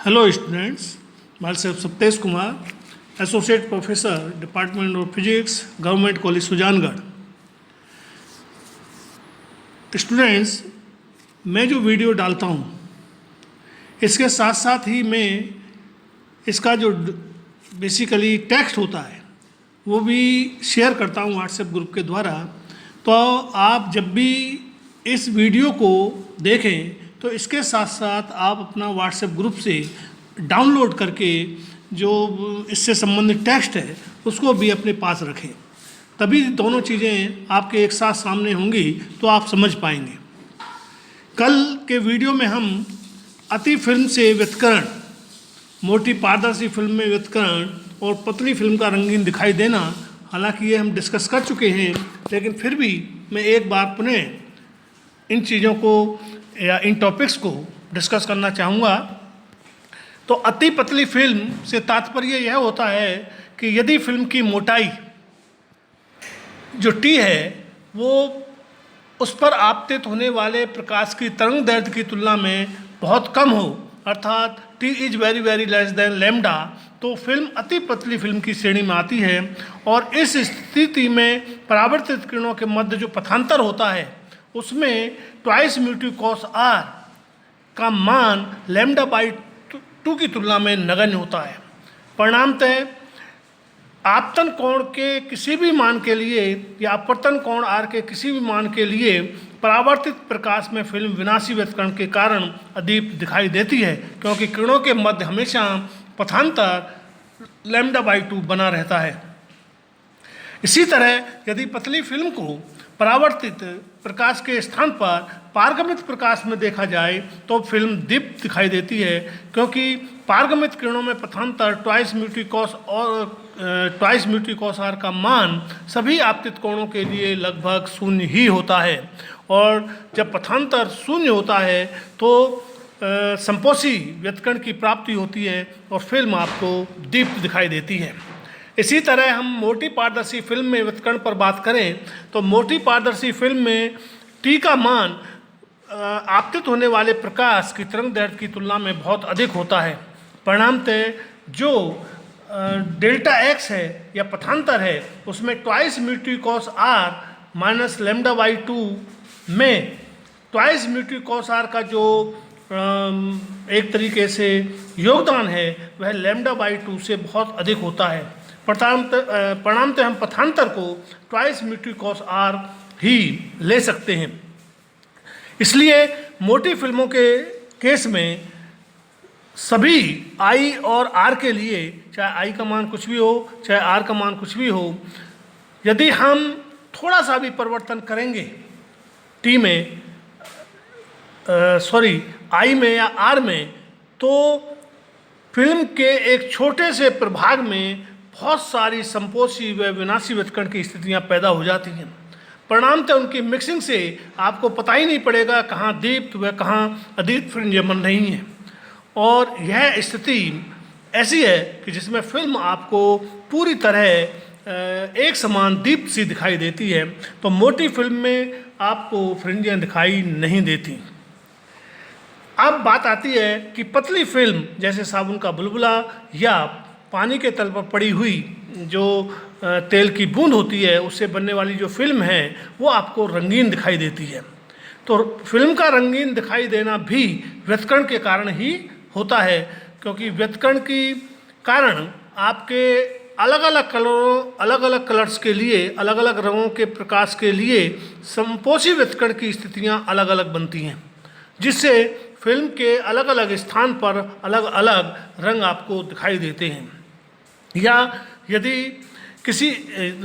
Hello students, myself Saptesh Kumar, Associate Professor, Department of Physics, Government College Sujangarh. Students, मैं जो video डालता हूँ इसके साथ साथ ही मैं इसका जो बेसिकली टेक्स्ट होता है वो भी शेयर करता हूँ व्हाट्सएप ग्रुप के द्वारा। तो आप जब भी इस वीडियो को देखें तो इसके साथ साथ आप अपना व्हाट्सएप ग्रुप से डाउनलोड करके जो इससे संबंधित टेक्स्ट है उसको भी अपने पास रखें, तभी दोनों चीज़ें आपके एक साथ सामने होंगी तो आप समझ पाएंगे। कल के वीडियो में हम अति फिल्म से व्युत्करण, मोटी पारदर्शी फिल्म में व्युत्करण और पतली फिल्म का रंगीन दिखाई देना, हालांकि ये हम डिस्कस कर चुके हैं, लेकिन फिर भी मैं एक बार पुनः इन चीज़ों को या इन टॉपिक्स को डिस्कस करना चाहूँगा। तो अति पतली फिल्म से तात्पर्य यह होता है कि यदि फिल्म की मोटाई जो टी है वो उस पर आपतित होने वाले प्रकाश की तरंग दैर्ध्य की तुलना में बहुत कम हो, अर्थात T is very very less than lambda, तो फिल्म अति पतली फिल्म की श्रेणी में आती है। और इस स्थिति में परावर्तित किरणों के मध्य जो पथांतर होता है उसमें ट्वाइस म्यू कॉस आर का मान लैम्डा बाई 2 की तुलना में नगण्य होता है। परिणामतः आपतन कोण के किसी भी मान के लिए या अपवर्तन कोण आर के किसी भी मान के लिए परावर्तित प्रकाश में फिल्म विनाशी व्युत्करण के कारण अदीप्त दिखाई देती है, क्योंकि किरणों के मध्य हमेशा पथांतर लैम्डा बाई 2 बना रहता है। इसी तरह यदि पतली फिल्म को परावर्तित प्रकाश के स्थान पर पारगमित प्रकाश में देखा जाए तो फिल्म दीप्त दिखाई देती है, क्योंकि पारगमित किरणों में पथांतर ट्वाइस म्यू कॉस आर का मान सभी आपतित कोणों के लिए लगभग शून्य ही होता है। और जब पथांतर शून्य होता है तो संपोषी व्युत्करण की प्राप्ति होती है और फिल्म आपको दीप्त दिखाई देती है। इसी तरह हम मोटी पारदर्शी फिल्म में व्युत्करण पर बात करें तो मोटी पारदर्शी फिल्म में टी का मान आपतित होने वाले प्रकाश की तरंग दैर्ध्य की तुलना में बहुत अधिक होता है। परिणामतः जो डेल्टा एक्स है या पथांतर है उसमें twice mu cos are minus lambda by 2 में ट्वाइस म्यू कॉस आर का जो एक तरीके से योगदान है वह लैम्डा बाई 2 से बहुत अधिक होता है। परिणामतः हम पथांतर को ट्वाइस म्यू कॉस आर ही ले सकते हैं। इसलिए मोटी फिल्मों के केस में सभी आई और आर के लिए, चाहे आई का मान कुछ भी हो चाहे आर का मान कुछ भी हो, यदि हम थोड़ा सा भी परिवर्तन करेंगे टी में आई में या आर में, तो फिल्म के एक छोटे से प्रभाग में बहुत सारी संपोषी व विनाशी व्युत्करण की स्थितियां पैदा हो जाती हैं। परिणामतः उनकी मिक्सिंग से आपको पता ही नहीं पड़ेगा कहाँ दीप्त व कहाँ अदीप्त फ्रिंजें बन रही हैं। और यह स्थिति ऐसी है कि जिसमें फिल्म आपको पूरी तरह एक समान दीप्त सी दिखाई देती है, तो मोटी फिल्म में आपको फ्रिंजें दिखाई नहीं देती। अब बात आती है कि पतली फिल्म जैसे साबुन का बुलबुला या पानी के तल पर पड़ी हुई जो तेल की बूंद होती है उससे बनने वाली जो फिल्म है वो आपको रंगीन दिखाई देती है। तो फिल्म का रंगीन दिखाई देना भी व्युत्करण के कारण ही होता है, क्योंकि व्युत्करण के कारण आपके अलग अलग कलर्स के लिए, अलग अलग रंगों के प्रकाश के लिए संपोषी व्युत्करण की स्थितियाँ अलग अलग बनती हैं, जिससे फिल्म के अलग अलग स्थान पर अलग अलग रंग आपको दिखाई देते हैं। या यदि किसी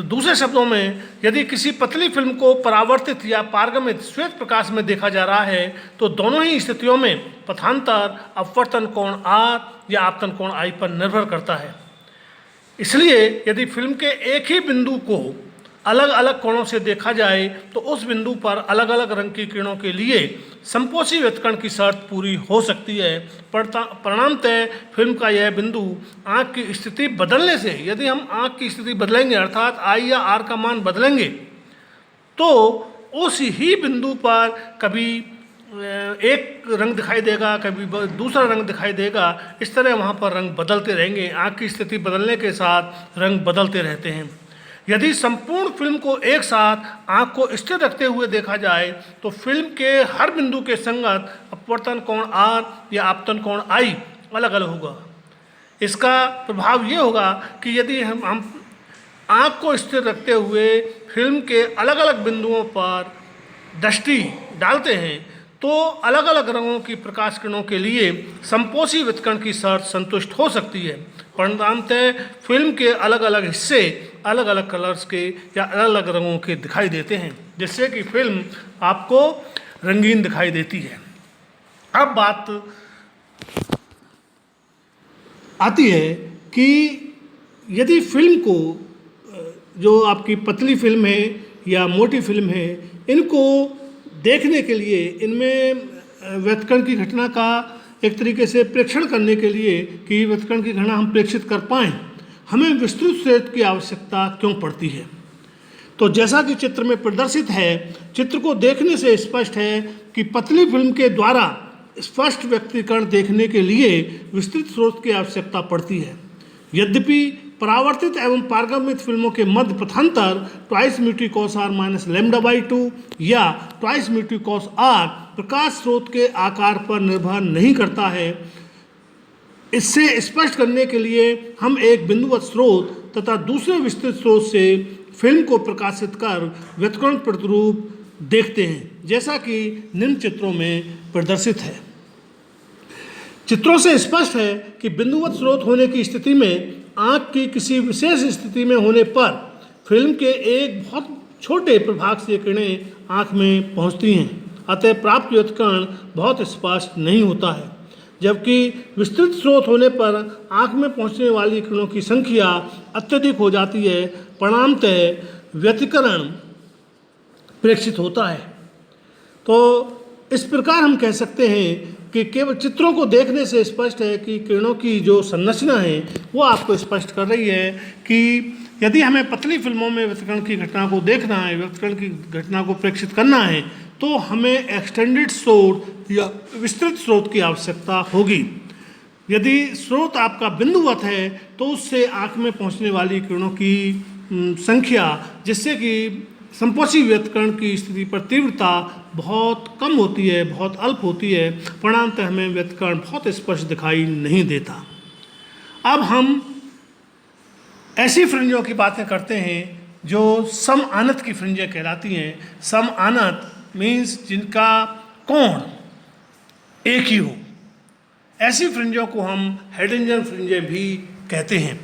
दूसरे शब्दों में यदि किसी पतली फिल्म को परावर्तित या पारगमित श्वेत प्रकाश में देखा जा रहा है तो दोनों ही स्थितियों में पथांतर अपवर्तन कोण आर या आपतन कोण आई पर निर्भर करता है। इसलिए यदि फिल्म के एक ही बिंदु को अलग अलग कोणों से देखा जाए तो उस बिंदु पर अलग अलग रंग की किरणों के लिए संपोषी व्युत्करण की शर्त पूरी हो सकती है। परिणामतः फिल्म का यह बिंदु आँख की स्थिति बदलने से, यदि हम आँख की स्थिति बदलेंगे अर्थात आई या आर का मान बदलेंगे, तो उस ही बिंदु पर कभी एक रंग दिखाई देगा, कभी दूसरा रंग दिखाई देगा। इस तरह वहाँ पर रंग बदलते रहेंगे। आँख की स्थिति बदलने के साथ रंग बदलते रहते हैं। यदि संपूर्ण फिल्म को एक साथ आँख को स्थिर रखते हुए देखा जाए तो फिल्म के हर बिंदु के संगत अपवर्तन कोण R या आपतन कोण I अलग अलग होगा। इसका प्रभाव ये होगा कि यदि हम आँख को स्थिर रखते हुए फिल्म के अलग अलग बिंदुओं पर दृष्टि डालते हैं तो अलग अलग रंगों की प्रकाश किरणों के लिए संपोषी व्युत्कर्ण की शर्त संतुष्ट हो सकती है। परिणामतः फिल्म के अलग अलग हिस्से अलग अलग कलर्स के या अलग अलग रंगों के दिखाई देते हैं, जिससे कि फिल्म आपको रंगीन दिखाई देती है। अब बात आती है कि यदि फिल्म को, जो आपकी पतली फिल्म है या मोटी फिल्म है, इनको देखने के लिए, इनमें व्युत्कर्ण की घटना का एक तरीके से प्रेक्षण करने के लिए कि व्युत्कर्ण की घटना हम प्रेक्षित कर पाएँ, हमें विस्तृत स्रोत की आवश्यकता क्यों पड़ती है। तो जैसा कि चित्र में प्रदर्शित है, चित्र को देखने से स्पष्ट है कि पतली फिल्म के द्वारा स्पष्ट व्यक्तीकरण देखने के लिए विस्तृत स्रोत की आवश्यकता पड़ती है। यद्यपि परावर्तित एवं पारगमित फिल्मों के मध्य पथांतर twice mu cos are minus lambda by 2 या ट्वाइस म्यू कॉस आर प्रकाश स्रोत के आकार पर निर्भर नहीं करता है। इससे स्पष्ट करने के लिए हम एक बिंदुवत स्रोत तथा दूसरे विस्तृत स्रोत से फिल्म को प्रकाशित कर व्युत्कर्ण प्रतिरूप देखते हैं, जैसा कि निम्न चित्रों में प्रदर्शित है। चित्रों से स्पष्ट है कि बिंदुवत स्रोत होने की स्थिति में आँख की किसी विशेष स्थिति में होने पर फिल्म के एक बहुत छोटे प्रभाग से किरणें आँख में पहुँचती हैं, अतः प्राप्त व्युत्कर्ण बहुत स्पष्ट नहीं होता है। जबकि विस्तृत स्रोत होने पर आँख में पहुँचने वाली किरणों की संख्या अत्यधिक हो जाती है, परिणामतः व्यतिकरण प्रेक्षित होता है। तो इस प्रकार हम कह सकते हैं कि केवल चित्रों को देखने से स्पष्ट है कि किरणों की जो संरचना है वो आपको स्पष्ट कर रही है कि यदि हमें पतली फिल्मों में व्युत्कर्ण की घटना को देखना है, व्युत्कर्ण की घटना को प्रेक्षित करना है, तो हमें एक्सटेंडेड स्रोत या विस्तृत स्रोत की आवश्यकता होगी। यदि स्रोत आपका बिंदुवत है तो उससे आँख में पहुँचने वाली किरणों की संख्या, जिससे कि संपोषी व्युत्कर्ण की स्थिति पर तीव्रता बहुत कम होती है, बहुत अल्प होती है, परिणामतः हमें व्युत्कर्ण बहुत स्पष्ट दिखाई नहीं देता। अब हम ऐसी फ्रिंजों की बातें करते हैं जो सम आनत की फ्रिंजें कहलाती हैं। सम आनत मीन्स जिनका कोण एक ही हो, ऐसी फ्रिंजों को हम हाइडिंजर फ्रिंजें भी कहते हैं।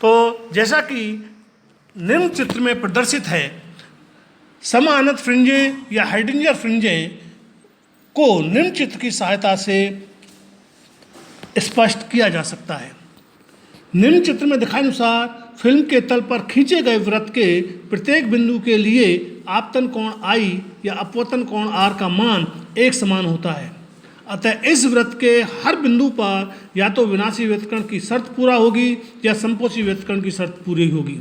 तो जैसा कि निम्न चित्र में प्रदर्शित है, समानत फ्रिंजें या हाइडिंजर फ्रिंजें को निम्न चित्र की सहायता से स्पष्ट किया जा सकता है। निम्न चित्र में दिखाए अनुसार फिल्म के तल पर खींचे गए वृत्त के प्रत्येक बिंदु के लिए आपतन कोण I या अपवर्तन कोण R का मान एक समान होता है। अतः इस वृत्त के हर बिंदु पर या तो विनाशी व्युत्कर्ण की शर्त पूरा होगी या संपोषी व्युत्कर्ण की शर्त पूरी होगी,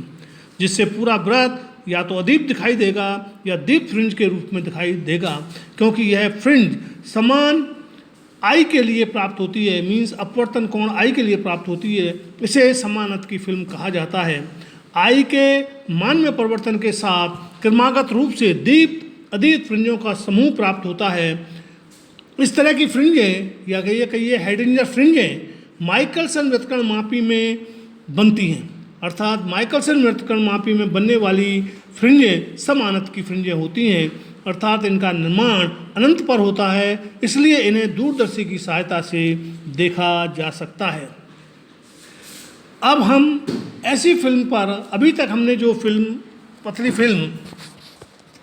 जिससे पूरा वृत्त या तो अदीप्त दिखाई देगा या दीप्त फ्रिंज के रूप में दिखाई देगा। क्योंकि यह फ्रिंज समान I के लिए प्राप्त होती है, मीन्स अपवर्तन कोण I के लिए प्राप्त होती है, इसे समानत की फिल्म कहा जाता है। I के मान में परिवर्तन के साथ क्रमागत रूप से दीप्त अदीप्त फ्रिंजों का समूह प्राप्त होता है। इस तरह की फ्रिंजें या कहिए हाइडिंजर फ्रिंजें माइकलसन व्युत्कर्ण मापी में बनती हैं, अर्थात माइकलसन व्युत्कर्ण मापी में बनने वाली फ्रिंजें समानत की फ्रिंजें होती हैं, अर्थात इनका निर्माण अनंत पर होता है, इसलिए इन्हें दूरदर्शी की सहायता से देखा जा सकता है। अब हम ऐसी फिल्म पर, अभी तक हमने जो फिल्म पतली फिल्म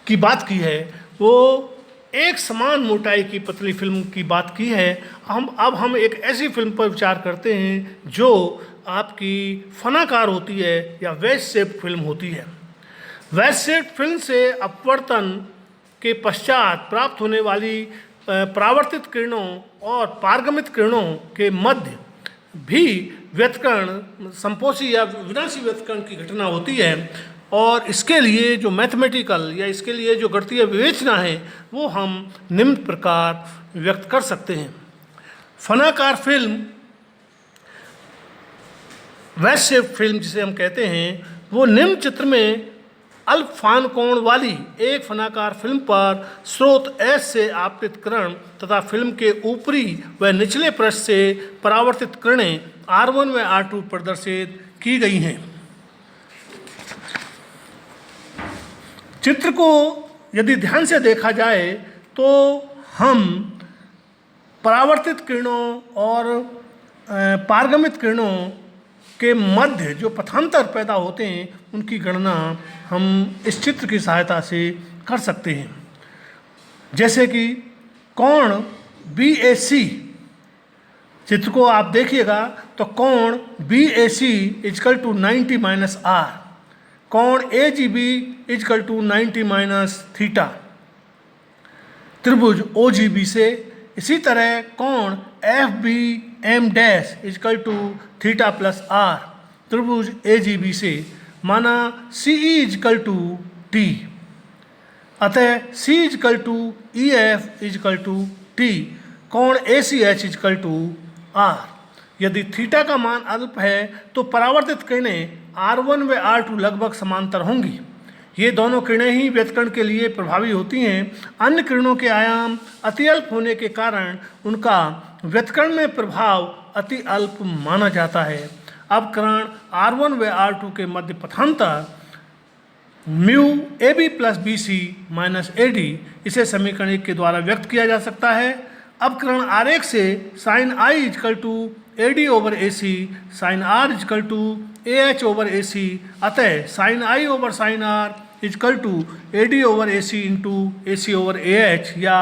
की बात की है वो एक समान मोटाई की पतली फिल्म की बात की है। अब हम एक ऐसी फिल्म पर विचार करते हैं जो आपकी फनाकार होती है या वेज शेप्ड फिल्म होती है। वेज शेप्ड फिल्म से अपवर्तन के पश्चात प्राप्त होने वाली परावर्तित किरणों और पारगमित किरणों के मध्य भी व्युत्कर्ण संपोषी या विनाशी व्युत्कर्ण की घटना होती है। और इसके लिए जो मैथमेटिकल या इसके लिए जो गणितीय विवेचना है वो हम निम्न प्रकार व्यक्त कर सकते हैं। फनाकार फिल्म, वैश्य फिल्म जिसे हम कहते हैं, वो निम्न चित्र में अल्पफान कोण वाली एक फनाकार फिल्म पर स्रोत एस से आपतित किरण तथा फिल्म के ऊपरी व निचले पृष्ठ से परावर्तित किरणें R1 व R2 प्रदर्शित की गई हैं। चित्र को यदि ध्यान से देखा जाए तो हम परावर्तित किरणों और पारगमित किरणों के मध्य जो पथांतर पैदा होते हैं उनकी गणना हम इस चित्र की सहायता से कर सकते हैं। जैसे कि कोण BAC, चित्र को आप देखिएगा तो कोण BAC is equal to 90 minus R, कोण AGB is equal to 90 minus theta त्रिभुज OGB से। इसी तरह कोण FBM dash is equal to theta plus R त्रिभुज AGB से, माना CE इजकल टू T, अतः C is equal to EF is equal to T, कोण ACH इजकल टू R। यदि थीटा का मान अल्प है तो परावर्तित किरणें R1 व R2 लगभग समांतर होंगी। ये दोनों किरणें ही व्यतकरण के लिए प्रभावी होती हैं। अन्य किरणों के आयाम अति अल्प होने के कारण उनका व्यतकरण में प्रभाव अति अल्प माना जाता है। अब किरण R1 व R2 के मध्य पथांतर mu AB plus BC minus AD, इसे समीकरण 1 के द्वारा व्यक्त किया जा सकता है। अब किरण आरेख से sine I is equal to AD over AC, sine R is equal to AH over AC, अतः sine I over sine R is equal to AD over AC into AC over AH, या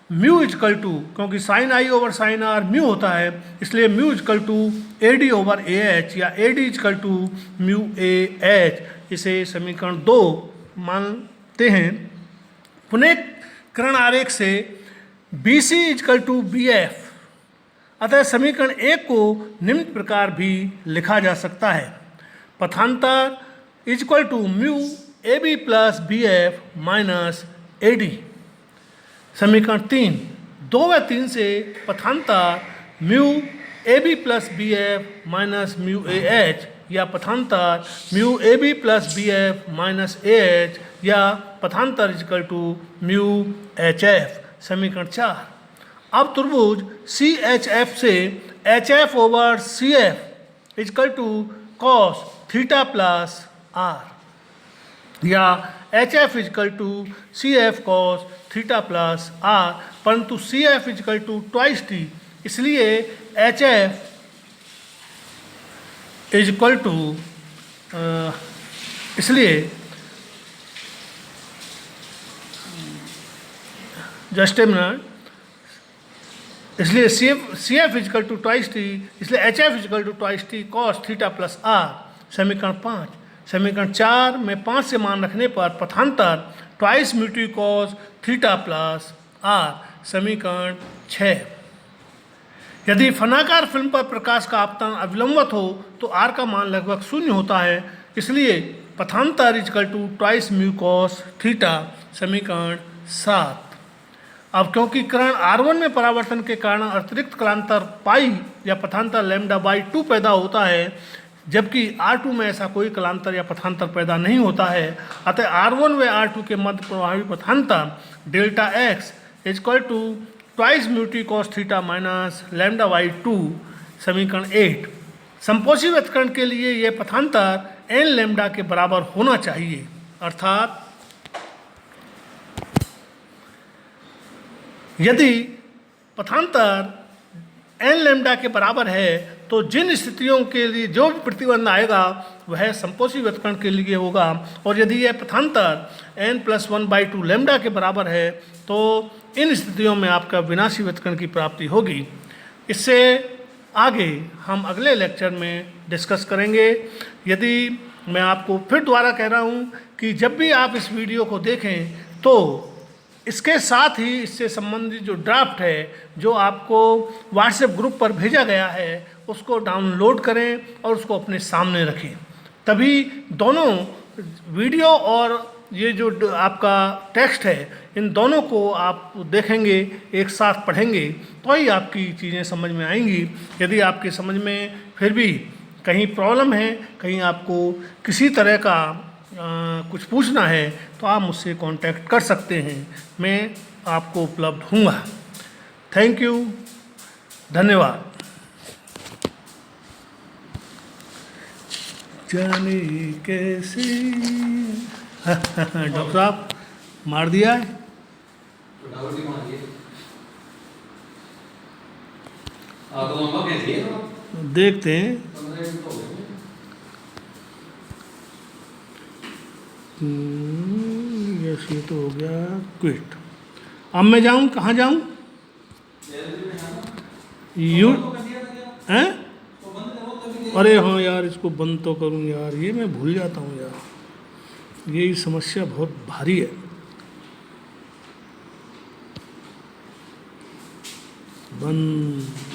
म्यू इजकल टू, क्योंकि sine I over sine R mu होता है इसलिए mu is equal to AD over AH या AD is equal to mu AH, इसे समीकरण 2 मानते हैं। पुनः किरण आरेख से BC इजकल टू BF, अतः समीकरण 1 को निम्न प्रकार भी लिखा जा सकता है। पथांतर equal to mu AB plus BF minus AD। समीकरण 3, 2 व 3 से पथांतर mu AB plus BF minus mu AH, या पथांतर mu AB plus BF minus AH, या पथांतर इजकल टू म्यू HF। समीकरण 4, अब त्रिभुज CHF से HF over CF is equal to cos theta plus R, या HF is equal to CF cos theta plus R, परंतु CF is equal to twice T, इसलिए HF is equal to इसलिए जस्ट ए मिनट, इसलिए CF is equal to twice T, इसलिए HF is equal to twice T cos theta plus R। समीकरण 5, समीकरण 4 में 5 से मान रखने पर पथांतर twice mu T cos theta plus R। समीकरण 6, यदि फनाकार फिल्म पर प्रकाश का आपतन अविलंबित हो तो R का मान लगभग 0 होता है, इसलिए पथांतर equal to twice mu cos theta. समीकरण 7, अब क्योंकि किरण R1 में परावर्तन के कारण अतिरिक्त कलांतर पाई या पथांतर लैम्डा बाई 2 पैदा होता है, जबकि R2 में ऐसा कोई कलांतर या पथांतर पैदा नहीं होता है, अतः R1 व R2 के मध्य प्रभावी पथांतर delta x equal to twice mu T cos theta minus lambda by 2। समीकरण 8, संपोषी व्यतकरण के लिए यह पथांतर n लैम्डा के बराबर होना चाहिए, अर्थात यदि पथांतर n लैम्डा के बराबर है तो जिन स्थितियों के लिए जो भी प्रतिबंध आएगा वह संपोषी व्यतकरण के लिए होगा, और यदि यह पथांतर n प्लस 1/2 लैम्डा के बराबर है तो इन स्थितियों में आपका विनाशी व्यतकरण की प्राप्ति होगी। इससे आगे हम अगले लेक्चर में डिस्कस करेंगे। यदि मैं आपको फिर दोबारा कह रहा हूँ कि जब भी आप इस वीडियो को देखें तो इसके साथ ही इससे संबंधित जो ड्राफ्ट है जो आपको व्हाट्सएप ग्रुप पर भेजा गया है उसको डाउनलोड करें और उसको अपने सामने रखें, तभी दोनों वीडियो और ये जो आपका टेक्स्ट है, इन दोनों को आप देखेंगे, एक साथ पढ़ेंगे, तो ही आपकी चीज़ें समझ में आएंगी। यदि आपके समझ में फिर भी कहीं प्रॉब्लम है, कहीं आपको किसी तरह का कुछ पूछना है, तो आप मुझसे कांटेक्ट कर सकते हैं, मैं आपको उपलब्ध हूँगा। थैंक यू, धन्यवाद। जाने कैसे डॉक्टर साहब मार दिया है। देखते हैं। यस, ये तो हो गया क्विट। अब मैं जाऊं, कहाँ जाऊं? यू हैं? अरे हाँ यार, इसको बंद तो करूं यार, ये मैं भूल जाता हूँ यार, ये समस्या बहुत भारी है। बंद।